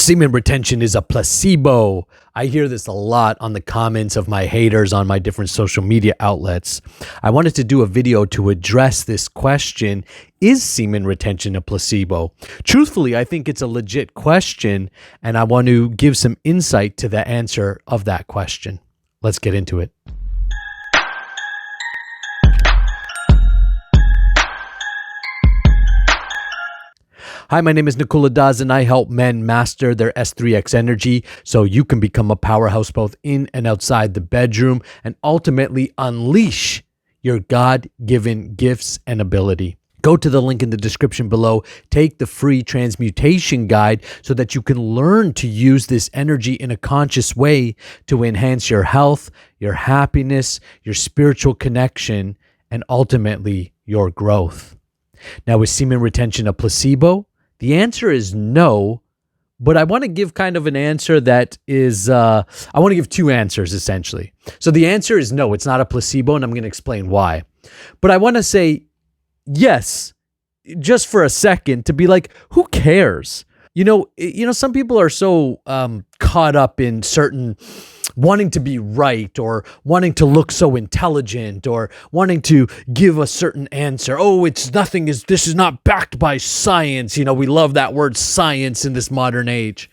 Semen retention is a placebo. I hear this a lot on the comments of my haters on my different social media outlets. I wanted to do a video to address this question. Is semen retention a placebo? Truthfully, I think it's a legit question, and I want to give some insight to the answer of that question. Let's get into it. Hi, my name is Nakula, and I help men master their S3X energy so you can become a powerhouse both in and outside the bedroom and ultimately unleash your God-given gifts and ability. Go to the link in the description below, take the free transmutation guide so that you can learn to use this energy in a conscious way to enhance your health, your happiness, your spiritual connection, and ultimately your growth. Now, is semen retention a placebo? The answer is no, but I want to give kind of an answer that is, I want to give two answers essentially. So the answer is no, it's not a placebo, and I'm going to explain why. But I want to say yes, just for a second, to be like, who cares? You know, some people are so caught up in certain wanting to be right or wanting to look so intelligent or wanting to give a certain answer. Oh, this is not backed by science. You know, we love that word science in this modern age.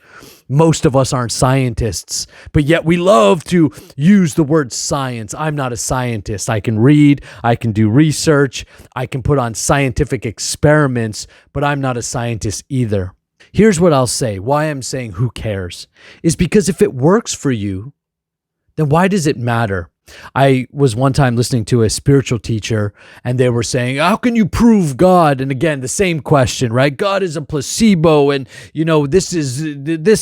Most of us aren't scientists, but yet we love to use the word science. I'm not a scientist. I can read, I can do research, I can put on scientific experiments, but I'm not a scientist either. Here's what I'll say. Why I'm saying who cares is because if it works for you, then why does it matter? I was one time listening to a spiritual teacher and they were saying, how can you prove God? And again, the same question, right? God is a placebo and, you know, this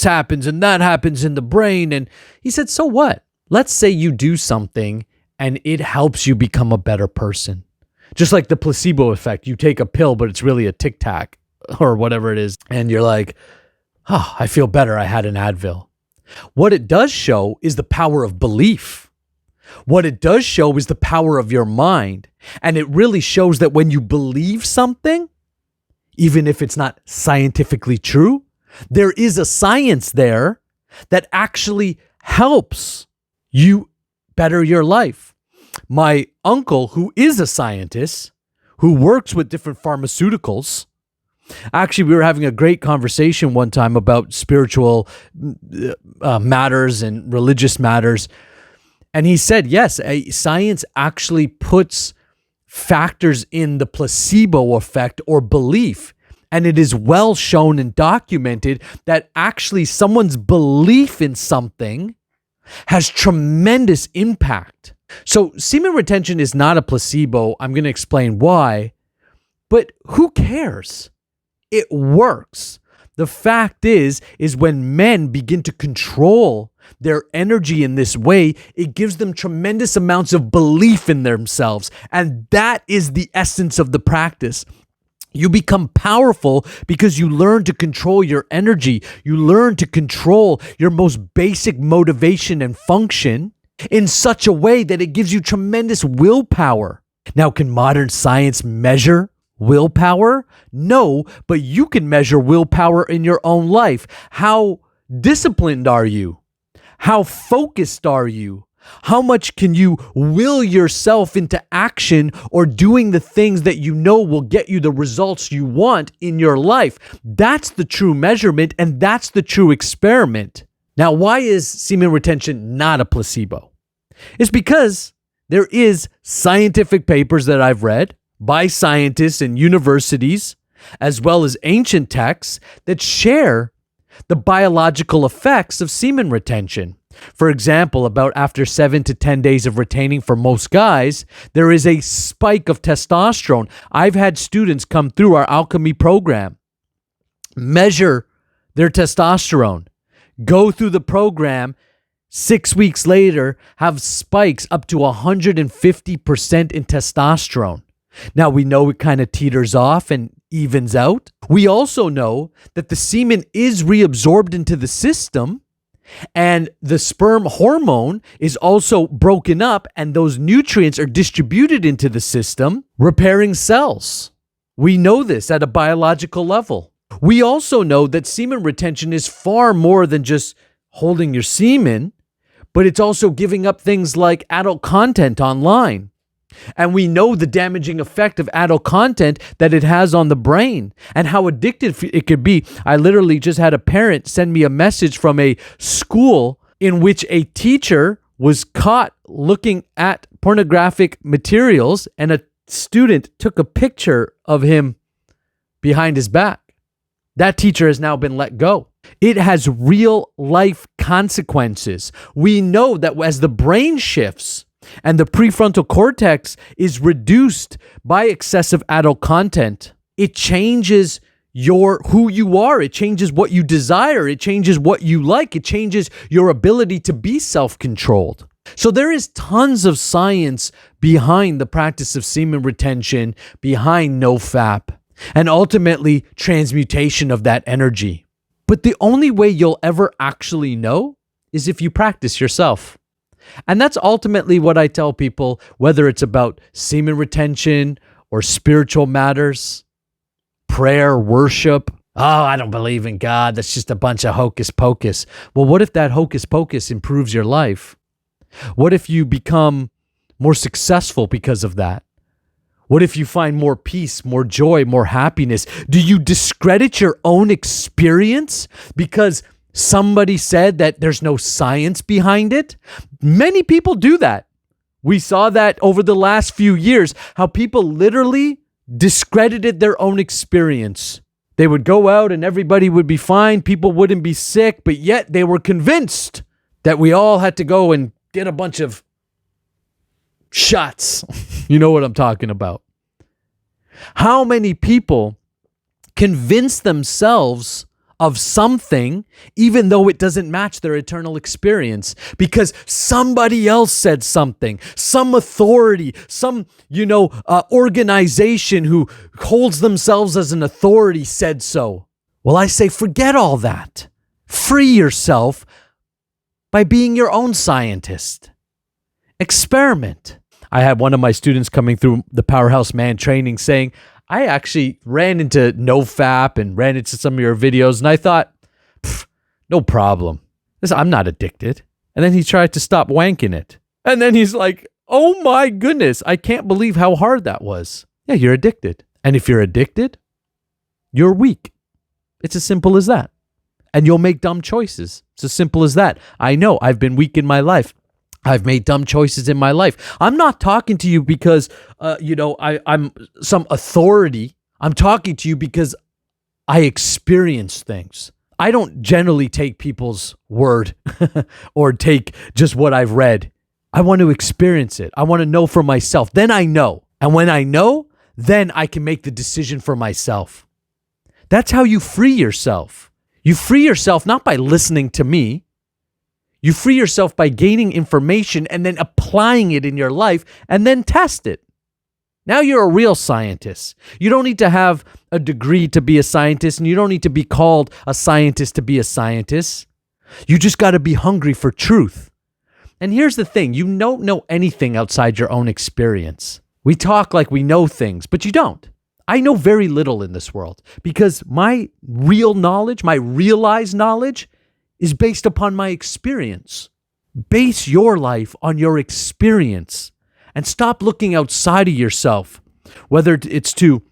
happens and that happens in the brain. And he said, so what? Let's say you do something and it helps you become a better person. Just like the placebo effect. You take a pill, but it's really a Tic Tac or whatever it is. And you're like, oh, I feel better. I had an Advil. What it does show is the power of belief. What it does show is the power of your mind. And it really shows that when you believe something, even if it's not scientifically true, there is a science there that actually helps you better your life. My uncle, who is a scientist, who works with different pharmaceuticals, actually, we were having a great conversation one time about spiritual matters and religious matters. And he said, yes, science actually puts factors in the placebo effect or belief. And it is well shown and documented that actually someone's belief in something has tremendous impact. So semen retention is not a placebo. I'm going to explain why. But who cares? It works. The fact is when men begin to control their energy in this way, it gives them tremendous amounts of belief in themselves. And that is the essence of the practice. You become powerful because you learn to control your energy. You learn to control your most basic motivation and function in such a way that it gives you tremendous willpower. Now, can modern science measure willpower? No, but you can measure willpower in your own life. How disciplined are you? How focused are you? How much can you will yourself into action or doing the things that you know will get you the results you want in your life? That's the true measurement, and that's the true experiment. Now, why is semen retention not a placebo? It's because there is scientific papers that I've read by scientists and universities, as well as ancient texts that share the biological effects of semen retention. For example, about after 7 to 10 days of retaining for most guys, there is a spike of testosterone. I've had students come through our alchemy program, measure their testosterone, go through the program, 6 weeks later, have spikes up to 150% in testosterone. Now, we know it kind of teeters off and evens out. We also know that the semen is reabsorbed into the system and the sperm hormone is also broken up and those nutrients are distributed into the system, repairing cells. We know this at a biological level. We also know that semen retention is far more than just holding your semen, but it's also giving up things like adult content online. And we know the damaging effect of adult content that it has on the brain and how addictive it could be. I literally just had a parent send me a message from a school in which a teacher was caught looking at pornographic materials, and a student took a picture of him behind his back. That teacher has now been let go. It has real life consequences. We know that as the brain shifts and the prefrontal cortex is reduced by excessive adult content, it changes who you are. It changes what you desire. It changes what you like. It changes your ability to be self-controlled. So there is tons of science behind the practice of semen retention, behind NoFap, and ultimately transmutation of that energy. But the only way you'll ever actually know is if you practice yourself. And that's ultimately what I tell people, whether it's about semen retention or spiritual matters, prayer, worship. Oh, I don't believe in God. That's just a bunch of hocus pocus. Well, what if that hocus pocus improves your life? What if you become more successful because of that? What if you find more peace, more joy, more happiness? Do you discredit your own experience because somebody said that there's no science behind it? Many people do that. We saw that over the last few years, how people literally discredited their own experience. They would go out and everybody would be fine. People wouldn't be sick, but yet they were convinced that we all had to go and get a bunch of shots. You know what I'm talking about. How many people convince themselves of something even though it doesn't match their eternal experience because somebody else said something, some authority, some, organization who holds themselves as an authority said so. Well, I say forget all that. Free yourself by being your own scientist. Experiment. I had one of my students coming through the Powerhouse Man training saying, I actually ran into NoFap and ran into some of your videos, and I thought, no problem. I'm not addicted. And then he tried to stop wanking it. And then he's like, oh my goodness, I can't believe how hard that was. Yeah, you're addicted. And if you're addicted, you're weak. It's as simple as that. And you'll make dumb choices. It's as simple as that. I know I've been weak in my life. I've made dumb choices in my life. I'm not talking to you because, I'm some authority. I'm talking to you because I experience things. I don't generally take people's word or take just what I've read. I want to experience it. I want to know for myself. Then I know. And when I know, then I can make the decision for myself. That's how you free yourself. You free yourself not by listening to me. You free yourself by gaining information and then applying it in your life and then test it. Now you're a real scientist. You don't need to have a degree to be a scientist, and you don't need to be called a scientist to be a scientist. You just got to be hungry for truth. And here's the thing. You don't know anything outside your own experience. We talk like we know things, but you don't. I know very little in this world because my real knowledge, my realized knowledge, is based upon my experience. Base your life on your experience and stop looking outside of yourself, whether it's to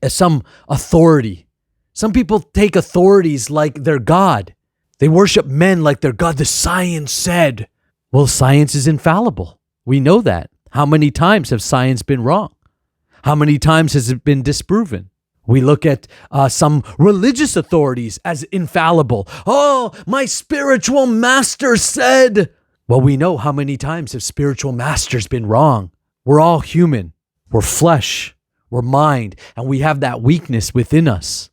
some authority. Some people take authorities like they're God. They worship men like they're God. The science said. Well, science is infallible. We know that. How many times have science been wrong? How many times has it been disproven? We look at some religious authorities as infallible. Oh, my spiritual master said. Well, we know how many times have spiritual masters been wrong. We're all human. We're flesh. We're mind. And we have that weakness within us.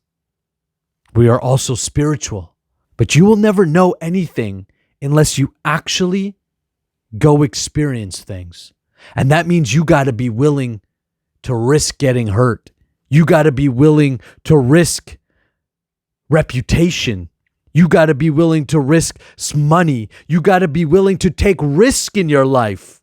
We are also spiritual. But you will never know anything unless you actually go experience things. And that means you got to be willing to risk getting hurt. You got to be willing to risk reputation. You got to be willing to risk money. You got to be willing to take risk in your life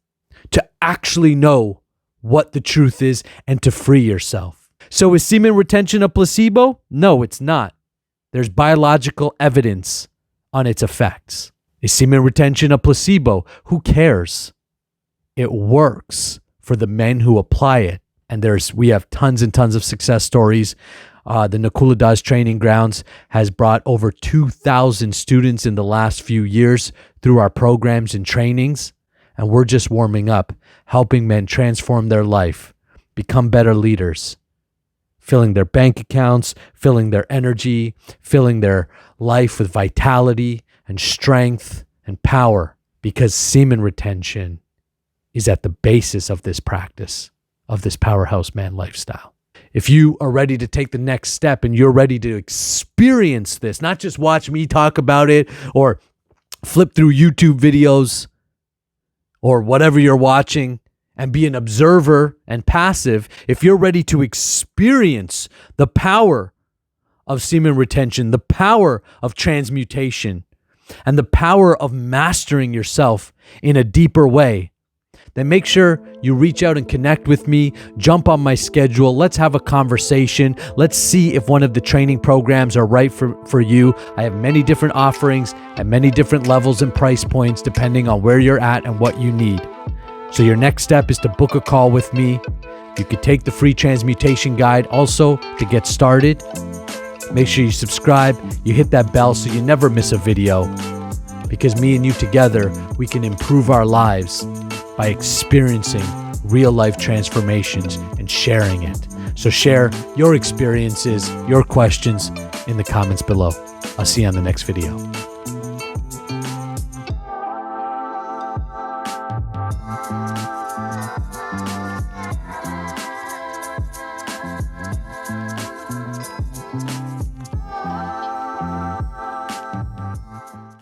to actually know what the truth is and to free yourself. So is semen retention a placebo? No, it's not. There's biological evidence on its effects. Is semen retention a placebo? Who cares? It works for the men who apply it. And we have tons and tons of success stories. The Nakula training grounds has brought over 2,000 students in the last few years through our programs and trainings. And we're just warming up, helping men transform their life, become better leaders, filling their bank accounts, filling their energy, filling their life with vitality and strength and power, because semen retention is at the basis of this practice, of this powerhouse man lifestyle. If you are ready to take the next step and you're ready to experience this, not just watch me talk about it or flip through YouTube videos or whatever you're watching and be an observer and passive, if you're ready to experience the power of semen retention, the power of transmutation, and the power of mastering yourself in a deeper way, then make sure you reach out and connect with me, jump on my schedule, let's have a conversation, let's see if one of the training programs are right for you. I have many different offerings at many different levels and price points depending on where you're at and what you need. So your next step is to book a call with me. You could take the free transmutation guide also to get started. Make sure you subscribe, you hit that bell so you never miss a video, because me and you together, we can improve our lives by experiencing real life transformations and sharing it. So share your experiences, your questions in the comments below. I'll see you on the next video.